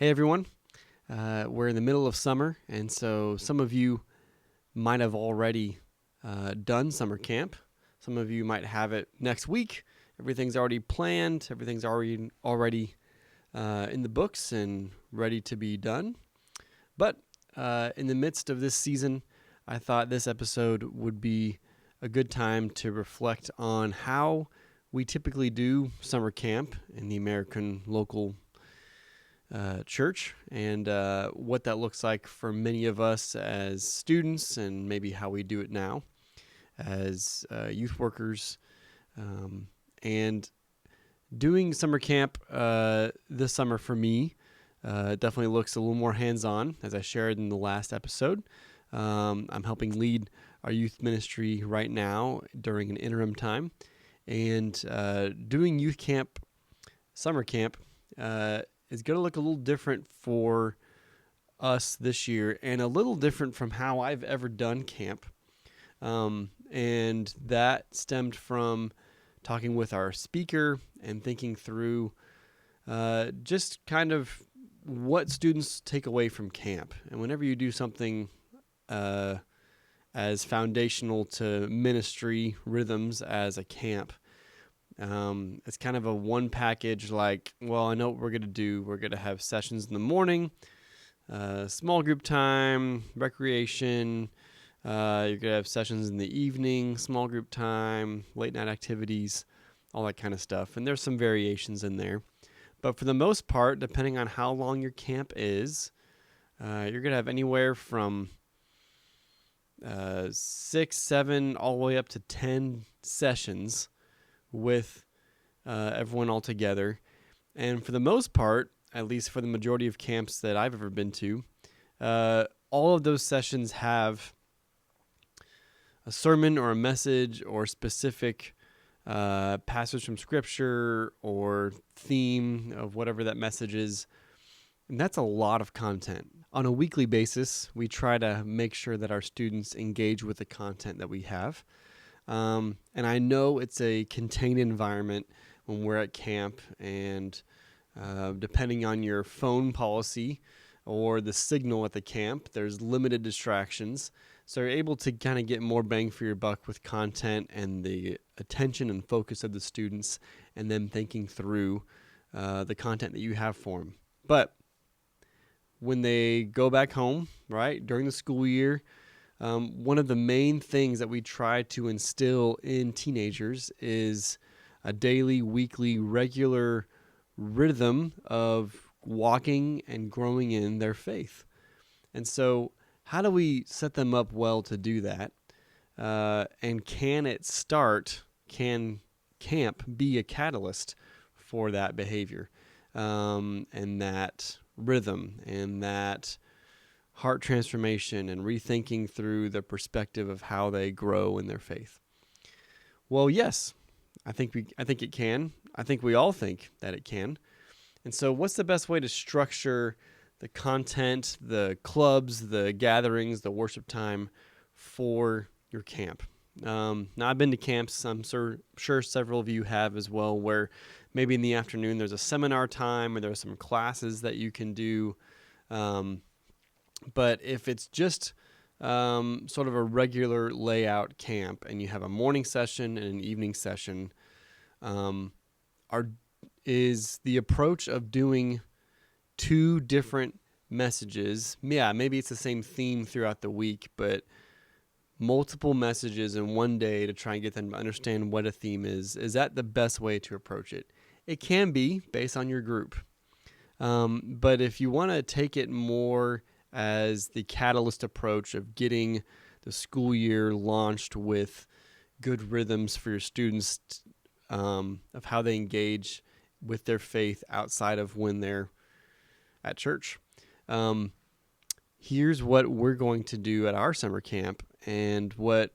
Hey everyone, we're in the middle of summer, and so some of you might have already done summer camp. Some of you might have it next week. Everything's already planned. Everything's already in the books and ready to be done. But in the midst of this season, I thought this episode would be a good time to reflect on how we typically do summer camp in the American local church, and what that looks like for many of us as students, and maybe how we do it now as youth workers. And doing summer camp this summer for me definitely looks a little more hands-on, as I shared in the last episode. I'm helping lead our youth ministry right now during an interim time, and doing youth camp, summer camp, is going to look a little different for us this year, and a little different from how I've ever done camp. And that stemmed from talking with our speaker and thinking through just kind of what students take away from camp. And whenever you do something as foundational to ministry rhythms as a camp, it's kind of a one package, like, well, I know what we're going to do. We're going to have sessions in the morning, small group time, recreation. You're going to have sessions in the evening, small group time, late night activities, all that kind of stuff. And there's some variations in there. But for the most part, depending on how long your camp is, you're going to have anywhere from 6, 7, all the way up to 10 sessions with everyone all together. And for the most part, at least for the majority of camps that I've ever been to, all of those sessions have a sermon or a message or specific passage from scripture or theme of whatever that message is. And that's a lot of content. On a weekly basis, we try to make sure that our students engage with the content that we have. And I know it's a contained environment when we're at camp, and depending on your phone policy or the signal at the camp, there's limited distractions. So you're able to kind of get more bang for your buck with content and the attention and focus of the students, and them thinking through the content that you have for them. But when they go back home, right, during the school year, one of the main things that we try to instill in teenagers is a daily, weekly, regular rhythm of walking and growing in their faith. And so how do we set them up well to do that? And can camp be a catalyst for that behavior, and that rhythm, and that heart transformation, and rethinking through the perspective of how they grow in their faith? Well, yes, I think it can. I think we all think that it can. And so what's the best way to structure the content, the clubs, the gatherings, the worship time for your camp? Now, I've been to camps, I'm sure several of you have as well, where maybe in the afternoon there's a seminar time, or there's some classes that you can do. But if it's just sort of a regular layout camp, and you have a morning session and an evening session, is the approach of doing two different messages. Yeah, maybe it's the same theme throughout the week, but multiple messages in one day to try and get them to understand what a theme is that the best way to approach it? It can be based on your group. But if you want to take it more as the catalyst approach of getting the school year launched with good rhythms for your students, of how they engage with their faith outside of when they're at church, here's what we're going to do at our summer camp, and what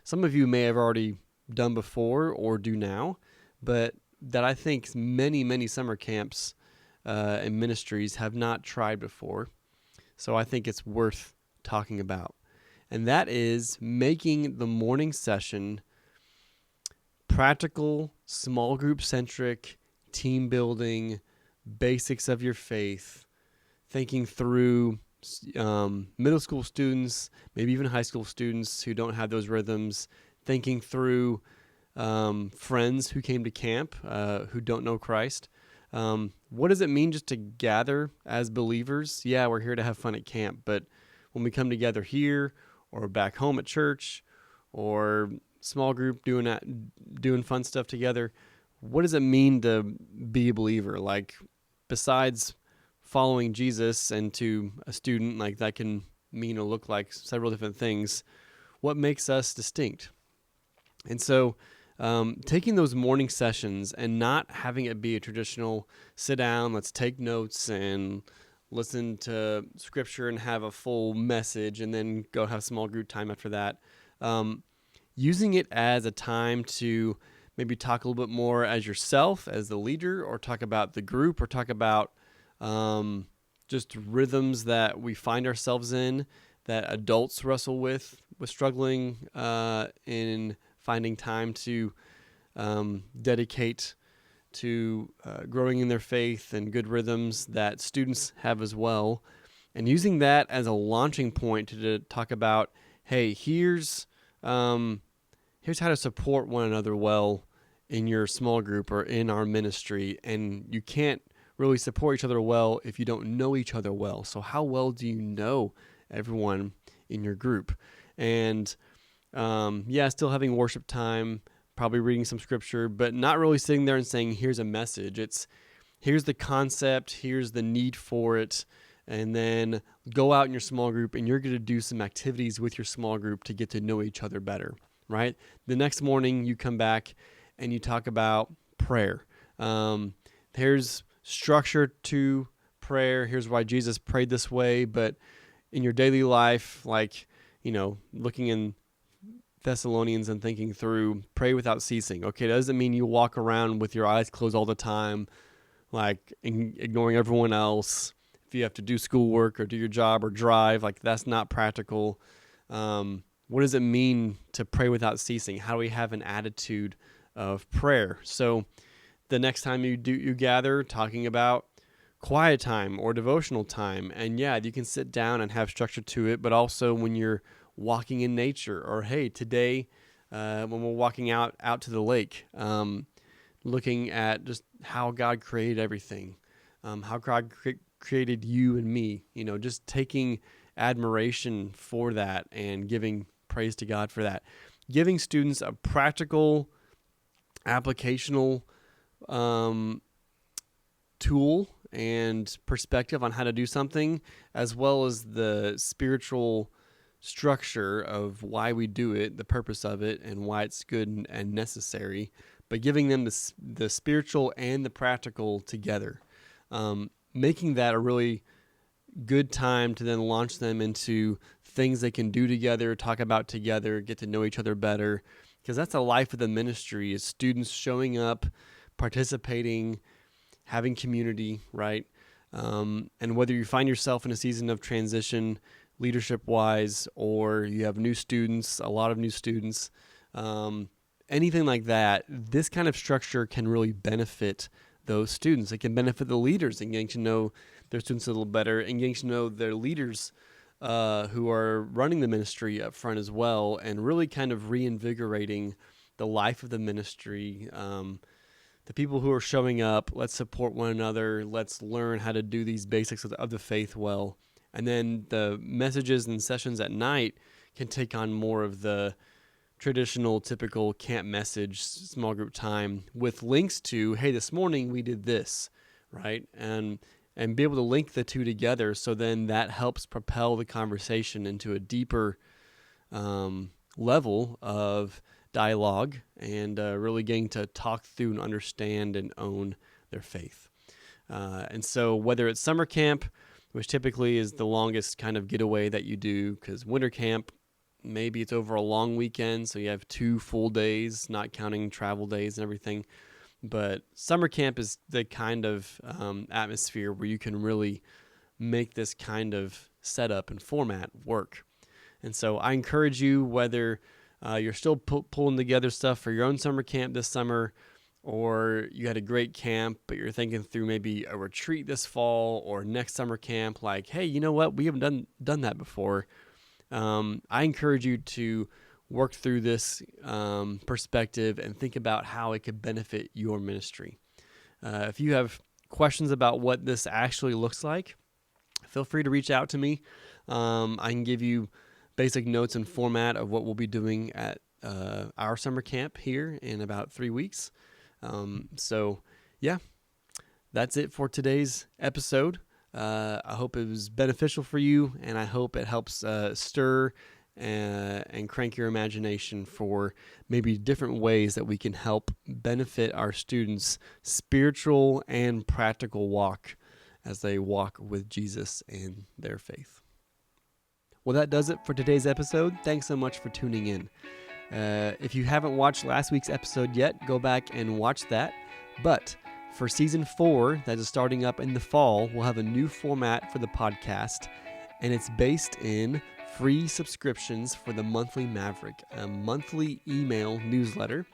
some of you may have already done before or do now, but that I think many, many summer camps and ministries have not tried before. So I think it's worth talking about. And that is making the morning session practical, small group centric, team building, basics of your faith, thinking through middle school students, maybe even high school students who don't have those rhythms, thinking through friends who came to camp who don't know Christ. What does it mean just to gather as believers? Yeah, we're here to have fun at camp, but when we come together here or back home at church or small group doing fun stuff together, what does it mean to be a believer? Like, besides following Jesus, and to a student, like, that can mean or look like several different things, what makes us distinct? And so taking those morning sessions and not having it be a traditional sit down, let's take notes and listen to scripture and have a full message and then go have small group time after that. Using it as a time to maybe talk a little bit more as yourself, as the leader, or talk about the group, or talk about just rhythms that we find ourselves in, that adults wrestle with struggling in finding time to dedicate to growing in their faith, and good rhythms that students have as well. And using that as a launching point to talk about, hey, here's how to support one another well in your small group or in our ministry. And you can't really support each other well if you don't know each other well. So how well do you know everyone in your group? And still having worship time, probably reading some scripture, but not really sitting there and saying, here's a message. It's, here's the concept, here's the need for it, and then go out in your small group and you're going to do some activities with your small group to get to know each other better, right? The next morning you come back and you talk about prayer. There's structure to prayer. Here's why Jesus prayed this way, but in your daily life, like, looking in Thessalonians and thinking through, pray without ceasing. Okay, that doesn't mean you walk around with your eyes closed all the time, like ignoring everyone else. If you have to do schoolwork or do your job or drive, like, that's not practical. What does it mean to pray without ceasing? How do we have an attitude of prayer? So the next time you gather, talking about quiet time or devotional time, and you can sit down and have structure to it, but also when you're walking in nature, or hey, today when we're walking out to the lake, looking at just how God created everything, how God created you and me, just taking admiration for that and giving praise to God for that. Giving students a practical, applicational tool and perspective on how to do something, as well as the spiritual structure of why we do it, the purpose of it, and why it's good and necessary, but giving them the spiritual and the practical together, making that a really good time to then launch them into things they can do together, talk about together, get to know each other better, because that's the life of the ministry, is students showing up, participating, having community, right? And whether you find yourself in a season of transition leadership-wise, or you have new students, a lot of new students, anything like that, this kind of structure can really benefit those students. It can benefit the leaders in getting to know their students a little better, and getting to know their leaders who are running the ministry up front as well, and really kind of reinvigorating the life of the ministry. The people who are showing up, let's support one another, let's learn how to do these basics of the faith well. And then the messages and sessions at night can take on more of the traditional, typical camp message, small group time, with links to, hey, this morning we did this, right? And be able to link the two together, so then that helps propel the conversation into a deeper level of dialogue, and really getting to talk through and understand and own their faith. And so whether it's summer camp, which typically is the longest kind of getaway that you do, because winter camp, maybe it's over a long weekend, so you have 2 full days, not counting travel days and everything. But summer camp is the kind of atmosphere where you can really make this kind of setup and format work. And so I encourage you, whether you're still pulling together stuff for your own summer camp this summer, or you had a great camp, but you're thinking through maybe a retreat this fall or next summer camp, like, hey, you know what? We haven't done that before. I encourage you to work through this perspective and think about how it could benefit your ministry. If you have questions about what this actually looks like, feel free to reach out to me. I can give you basic notes and format of what we'll be doing at our summer camp here in about 3 weeks. So yeah, that's it for today's episode. I hope it was beneficial for you, and I hope it helps stir and crank your imagination for maybe different ways that we can help benefit our students' spiritual and practical walk as they walk with Jesus in their faith. Well, that does it for today's episode. Thanks so much for tuning in. If you haven't watched last week's episode yet, go back and watch that. But for season 4, that is starting up in the fall, we'll have a new format for the podcast, and it's based in free subscriptions for the Monthly Maverick, a monthly email newsletter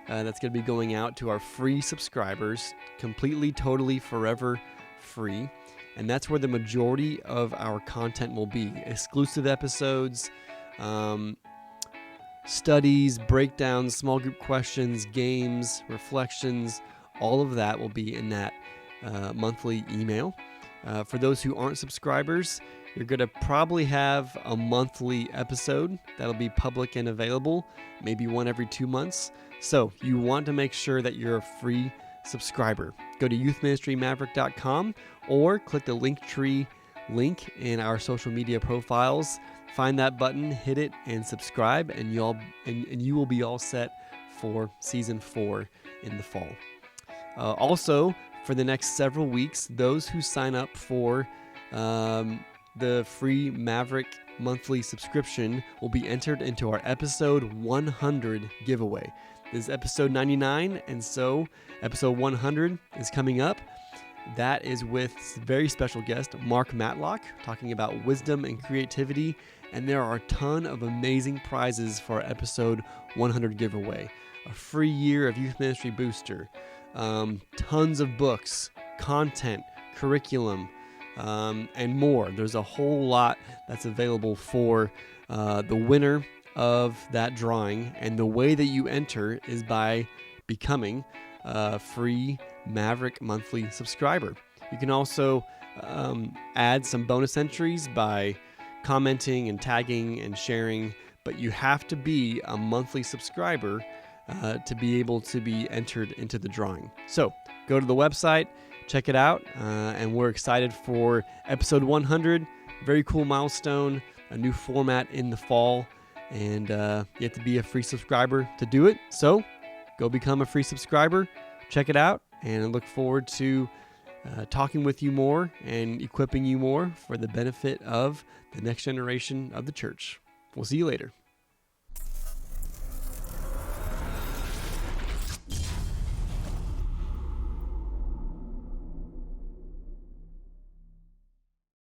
that's going to be going out to our free subscribers, completely, totally, forever free. And that's where the majority of our content will be. Exclusive episodes, studies, breakdowns, small group questions, games, reflections, all of that will be in that monthly email. For those who aren't subscribers, you're going to probably have a monthly episode that'll be public and available, maybe one every 2 months. So you want to make sure that you're a free subscriber. Go to youthministrymaverick.com or click the Linktree link in our social media profiles. Find that button, hit it, and subscribe, and you will be all set for season 4 in the fall. Also, for the next several weeks, those who sign up for the free Maverick monthly subscription will be entered into our episode 100 giveaway. This is episode 99, and so episode 100 is coming up. That is with very special guest Mark Matlock, talking about wisdom and creativity, and there are a ton of amazing prizes for our episode 100 giveaway. A free year of Youth Ministry Booster, tons of books, content, curriculum, and more. There's a whole lot that's available for the winner of that drawing, and the way that you enter is by becoming a free Maverick monthly subscriber. You can also add some bonus entries by commenting and tagging and sharing, but you have to be a monthly subscriber to be able to be entered into the drawing. So go to the website, check it out, and we're excited for episode 100. Very cool milestone, a new format in the fall, and you have to be a free subscriber to do it. So go become a free subscriber, check it out, and I look forward to talking with you more and equipping you more for the benefit of the next generation of the church. We'll see you later.